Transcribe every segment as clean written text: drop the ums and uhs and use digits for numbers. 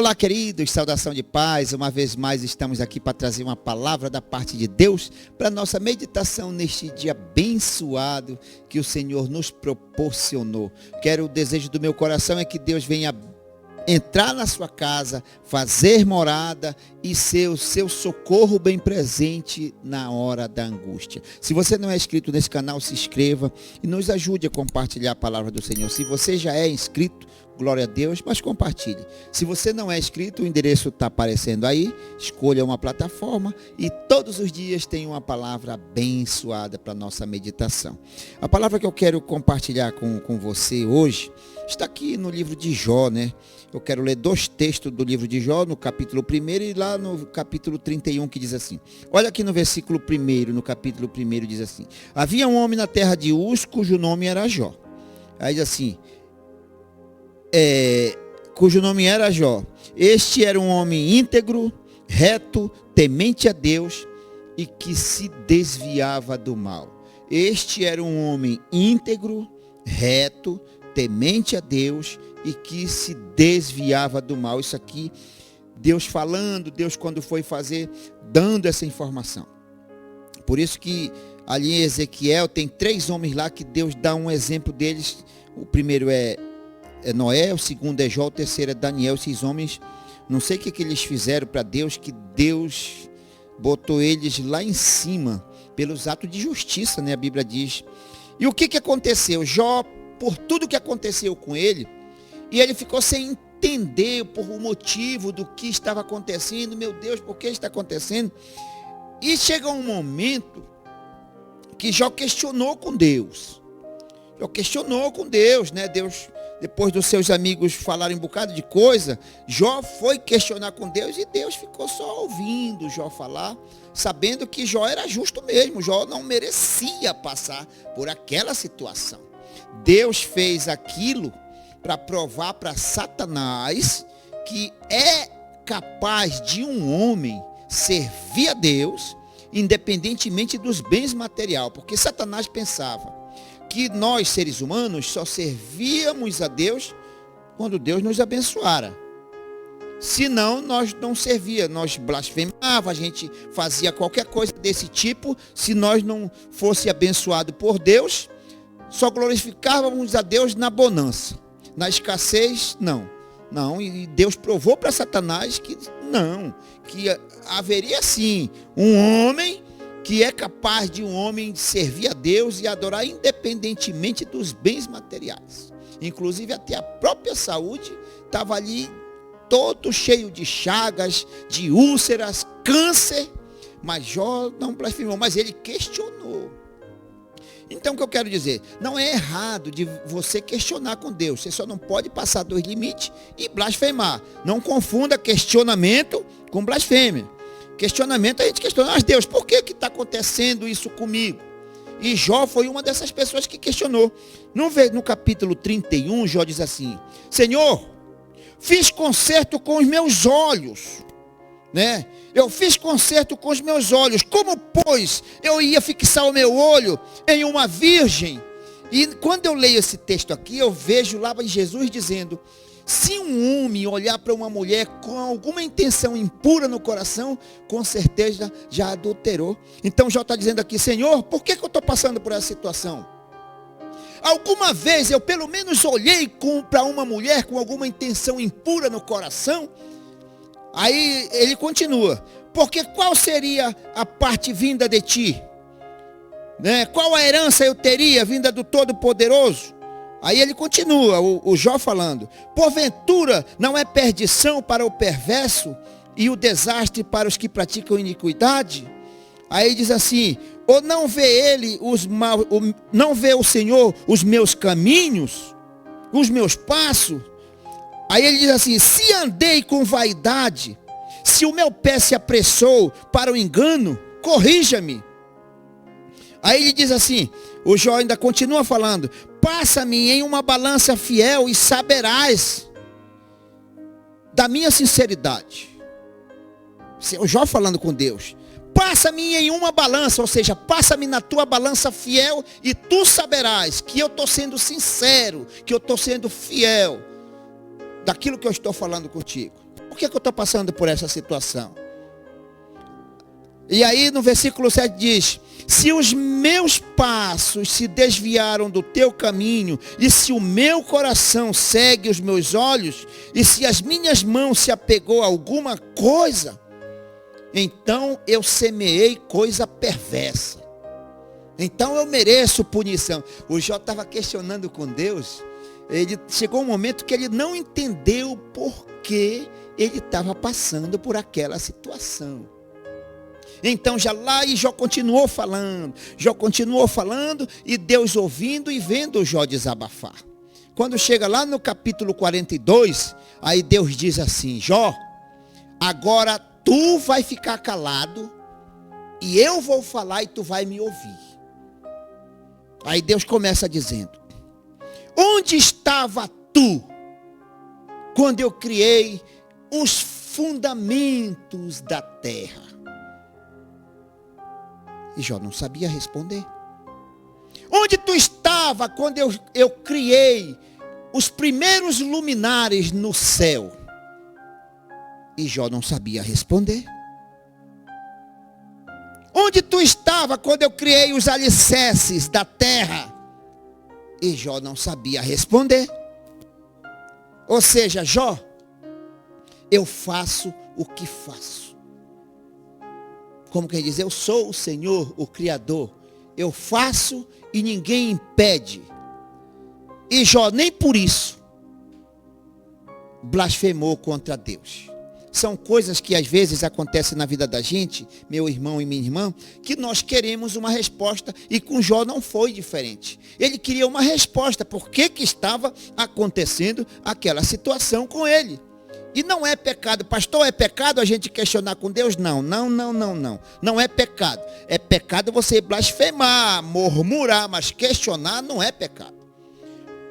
Olá, queridos, saudação de paz. Uma vez mais estamos aqui para trazer uma palavra da parte de Deus para nossa meditação neste dia abençoado que o Senhor nos proporcionou. O desejo do meu coração é que Deus venha entrar na sua casa, fazer morada e ser o seu socorro bem presente na hora da angústia. Se você não é inscrito nesse canal, se inscreva e nos ajude a compartilhar a palavra do Senhor. Se você já é inscrito, glória a Deus, mas compartilhe. Se você não é inscrito, o endereço está aparecendo aí. Escolha uma plataforma e todos os dias tem uma palavra abençoada para a nossa meditação. A palavra que eu quero compartilhar com você hoje está aqui no livro de Jó, né? Eu quero ler 2 textos do livro de Jó, no capítulo 1 e lá no capítulo 31, que diz assim. Olha aqui no versículo 1, no capítulo 1, diz assim. Havia um homem na terra de Uz, cujo nome era Jó. Aí diz assim, cujo nome era Jó. Este era um homem íntegro, reto, temente a Deus e que se desviava do mal. Este era um homem íntegro, reto, temente a Deus e que se desviava do mal. Isso aqui, Deus falando, Deus quando foi fazer, dando essa informação. Por isso que ali em Ezequiel tem 3 homens lá que Deus dá um exemplo deles. O primeiro é Noé, o segundo é Jó, o terceiro é Daniel. Esses homens, não sei o que eles fizeram para Deus, que Deus botou eles lá em cima, pelos atos de justiça, né? A Bíblia diz. E o que aconteceu? Jó, por tudo que aconteceu com ele, e ele ficou sem entender por o motivo do que estava acontecendo. Meu Deus, por que está acontecendo? E chega um momento que Jó questionou com Deus. Jó questionou com Deus, né? Deus, depois dos seus amigos falarem um bocado de coisa, Jó foi questionar com Deus e Deus ficou só ouvindo Jó falar, sabendo que Jó era justo mesmo. Jó não merecia passar por aquela situação. Deus fez aquilo para provar para Satanás que é capaz de um homem servir a Deus, independentemente dos bens materiais, porque Satanás pensava que nós, seres humanos, só servíamos a Deus quando Deus nos abençoara. Senão, nós não servíamos, nós blasfemávamos, a gente fazia qualquer coisa desse tipo. Se nós não fosse abençoado por Deus, só glorificávamos a Deus na bonança. Na escassez, não. Não, e Deus provou para Satanás que não, que haveria sim um homem que é capaz de um homem servir a Deus e adorar independentemente dos bens materiais. Inclusive até a própria saúde estava ali todo cheio de chagas, de úlceras, câncer. Mas Jó não blasfemou, mas ele questionou. Então o que eu quero dizer? Não é errado de você questionar com Deus. Você só não pode passar dos limites e blasfemar. Não confunda questionamento com blasfêmia. Questionamento, a gente questiona, mas Deus, por que está acontecendo isso comigo? E Jó foi uma dessas pessoas que questionou. No capítulo 31, Jó diz assim, Senhor, fiz concerto com os meus olhos, né? Eu fiz concerto com os meus olhos. Como, pois, eu ia fixar o meu olho em uma virgem? E quando eu leio esse texto aqui, eu vejo lá em Jesus dizendo, se um homem olhar para uma mulher com alguma intenção impura no coração, com certeza já adulterou. Então Jó está dizendo aqui, Senhor, por que eu estou passando por essa situação? Alguma vez eu pelo menos olhei para uma mulher com alguma intenção impura no coração? Aí ele continua, porque qual seria a parte vinda de ti? Né? Qual a herança eu teria vinda do Todo-Poderoso? Aí ele continua, o Jó falando, porventura não é perdição para o perverso e o desastre para os que praticam iniquidade? Aí diz assim, ou não vê ele não vê o Senhor os meus caminhos, os meus passos? Aí ele diz assim, se andei com vaidade, se o meu pé se apressou para o engano, corrija-me. Aí ele diz assim, o Jó ainda continua falando, passa-me em uma balança fiel e saberás da minha sinceridade. O Jó falando com Deus, passa-me em uma balança, ou seja, passa-me na tua balança fiel e tu saberás que eu estou sendo sincero, que eu estou sendo fiel daquilo que eu estou falando contigo. por que eu estou passando por essa situação? E aí no versículo 7 diz: se os meus passos se desviaram do teu caminho, e se o meu coração segue os meus olhos, e se as minhas mãos se apegou a alguma coisa, então eu semeei coisa perversa. Então eu mereço punição. O Jó estava questionando com Deus. Ele chegou um momento que ele não entendeu por que ele estava passando por aquela situação. Então já lá e Jó continuou falando, e Deus ouvindo e vendo o Jó desabafar. Quando chega lá no capítulo 42, aí Deus diz assim: Jó, agora tu vai ficar calado, e eu vou falar e tu vai me ouvir. Aí Deus começa dizendo: onde estava tu, quando eu criei os fundamentos da terra? E Jó não sabia responder. Onde tu estava quando eu criei os primeiros luminares no céu? E Jó não sabia responder. Onde tu estava quando eu criei os alicerces da terra? E Jó não sabia responder. Ou seja, Jó, eu faço o que faço. Como quem diz, eu sou o Senhor, o Criador. Eu faço e ninguém impede. E Jó nem por isso blasfemou contra Deus. São coisas que às vezes acontecem na vida da gente, meu irmão e minha irmã, que nós queremos uma resposta, e com Jó não foi diferente. Ele queria uma resposta, por que estava acontecendo aquela situação com ele. E não é pecado, pastor, é pecado a gente questionar com Deus? Não. Não é pecado. É pecado você blasfemar, murmurar, mas questionar não é pecado.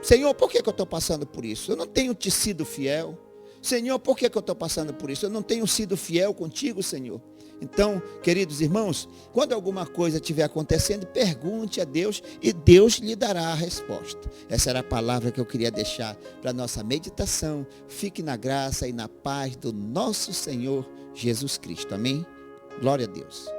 Senhor, por que eu estou passando por isso? Eu não tenho te sido fiel. Senhor, por que eu estou passando por isso? Eu não tenho sido fiel contigo, Senhor. Então, queridos irmãos, quando alguma coisa estiver acontecendo, pergunte a Deus e Deus lhe dará a resposta. Essa era a palavra que eu queria deixar para a nossa meditação. Fique na graça e na paz do nosso Senhor Jesus Cristo. Amém? Glória a Deus.